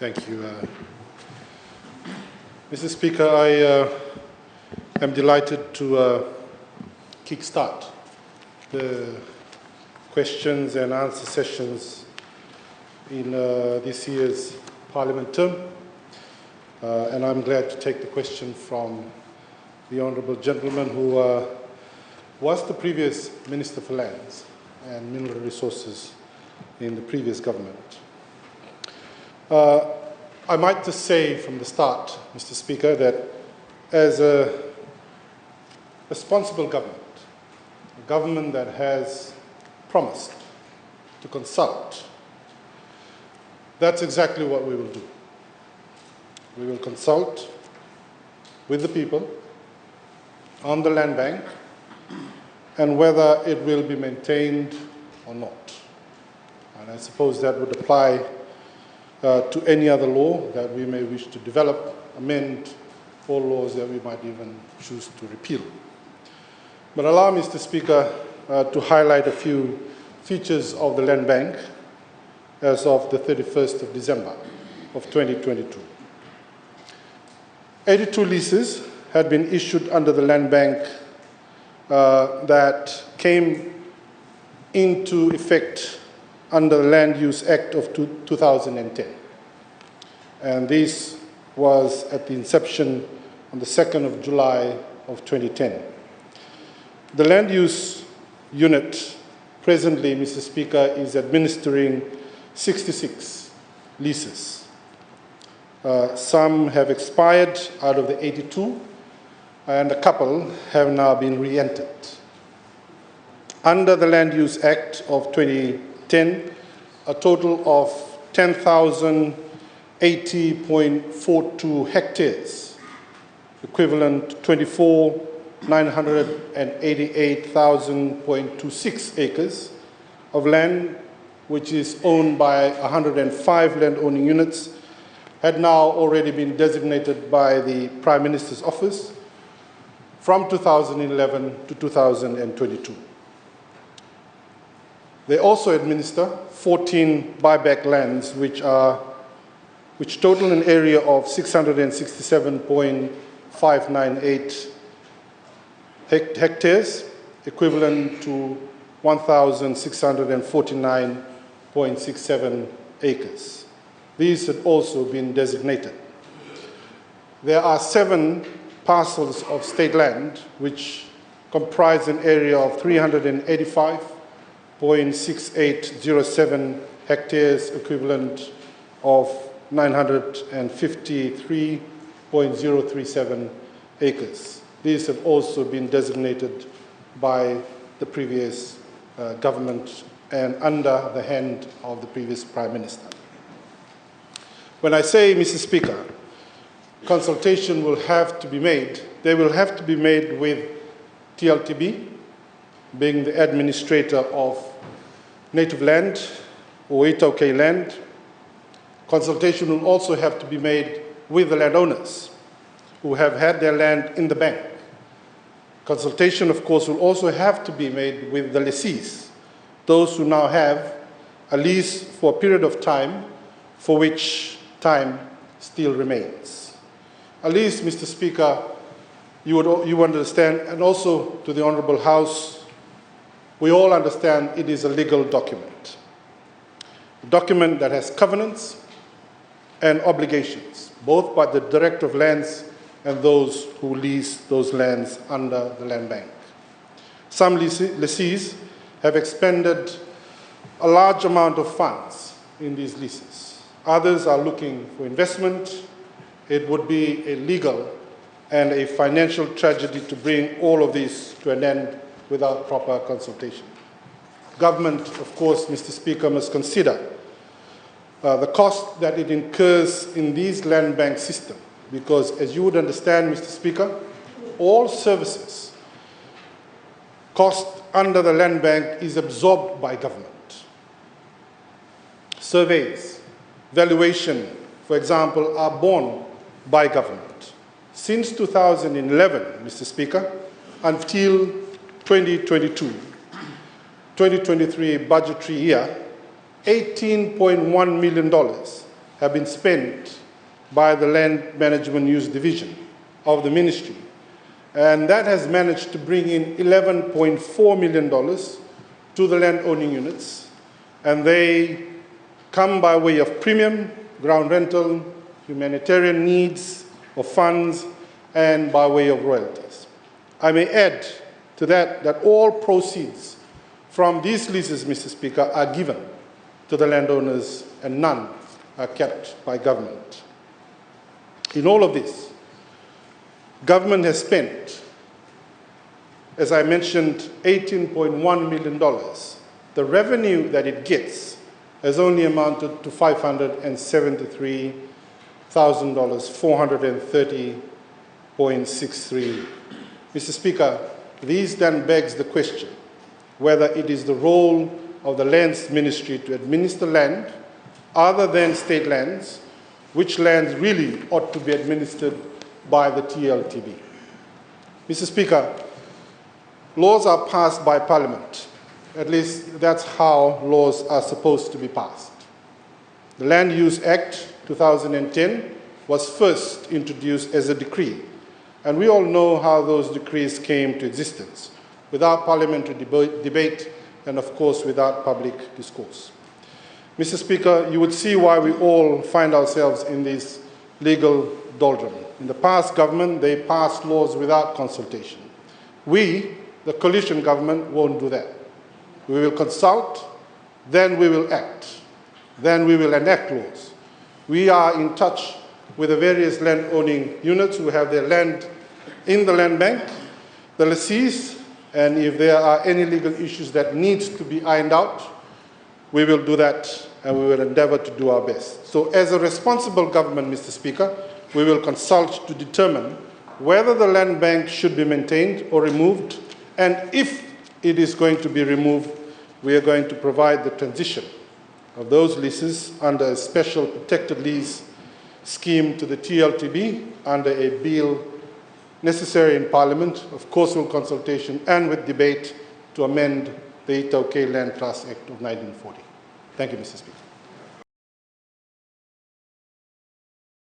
Thank you. Mr. Speaker, I am delighted to kickstart the questions and answer sessions in this year's Parliament term. And I'm glad to take the question from the Honourable Gentleman who was the previous Minister for Lands and Mineral Resources in the previous government. I might just say from the start, Mr. Speaker, that as a responsible government, a government that has promised to consult, that's exactly what we will do. We will consult with the people on the land bank and whether it will be maintained or not. And I suppose that would apply to any other law that we may wish to develop, amend, or laws that we might even choose to repeal. But allow me, Mr. Speaker, to highlight a few features of the land bank as of the 31st of December of 2022. 82 leases had been issued under the land bank that came into effect under the Land Use Act of 2010. And this was at the inception on the 2nd of July of 2010. The land use unit presently, Mr. Speaker, is administering 66 leases. Some have expired out of the 82, and a couple have now been re-entered. Under the Land Use Act of 2010, a total of 10,080.42 hectares, equivalent to 24,988,000.26 acres of land, which is owned by 105 land-owning units, had now already been designated by the Prime Minister's office from 2011 to 2022. They also administer 14 buyback lands, which total an area of 667.598 hectares, equivalent to 1,649.67 acres. These had also been designated. There are 7 parcels of state land which comprise an area of 385.6807 hectares, equivalent of 953.037 acres. These have also been designated by the previous government and under the hand of the previous Prime Minister. When I say, Mr. Speaker, consultation will have to be made, they will have to be made with TLTB, being the administrator of native land or Itauke land. Consultation will also have to be made with the landowners who have had their land in the bank. Consultation, of course, will also have to be made with the lessees, those who now have a lease for a period of time for which time still remains. At least, Mr. Speaker, you understand, and also to the Honourable House, we all understand it is a legal document. A document that has covenants and obligations, both by the Director of Lands and those who lease those lands under the land bank. Some lessees have expended a large amount of funds in these leases. Others are looking for investment. It would be a legal and a financial tragedy to bring all of this to an end without proper consultation. Government, of course, Mr. Speaker, must consider the cost that it incurs in these land bank system, because as you would understand, Mr. Speaker, all services cost under the land bank is absorbed by government. Surveys, valuation, for example, are borne by government. Since 2011, Mr. Speaker, until 2022-2023 budgetary year, $18.1 million have been spent by the Land Management Use Division of the Ministry. And that has managed to bring in $11.4 million to the land owning units. And they come by way of premium, ground rental, humanitarian needs or funds, and by way of royalties. I may add to that that all proceeds from these leases, Mr. Speaker, are given to the landowners and none are kept by government. In all of this, government has spent, as I mentioned, $18.1 million. The revenue that it gets has only amounted to $573,000, 430.63. Mr. Speaker, these then begs the question whether it is the role of the Lands Ministry to administer land other than state lands, which lands really ought to be administered by the TLTB. Mr. Speaker, laws are passed by Parliament. At least that's how laws are supposed to be passed. The Land Use Act 2010 was first introduced as a decree, and we all know how those decrees came to existence, without parliamentary debate and, of course, without public discourse. Mr. Speaker, you would see why we all find ourselves in this legal doldrum. In the past government, they passed laws without consultation. We, the coalition government, won't do that. We will consult, then we will act, then we will enact laws. We are in touch with the various land-owning units who have their land in the land bank, the lessees, and if there are any legal issues that need to be ironed out, we will do that and we will endeavor to do our best. So as a responsible government, Mr. Speaker, we will consult to determine whether the land bank should be maintained or removed, and if it is going to be removed, we are going to provide the transition of those leases under a special protected lease scheme to the TLTB under a bill necessary in Parliament, of course with consultation and with debate, to amend the Itauke Land Trust Act of 1940. Thank you, Mr. Speaker.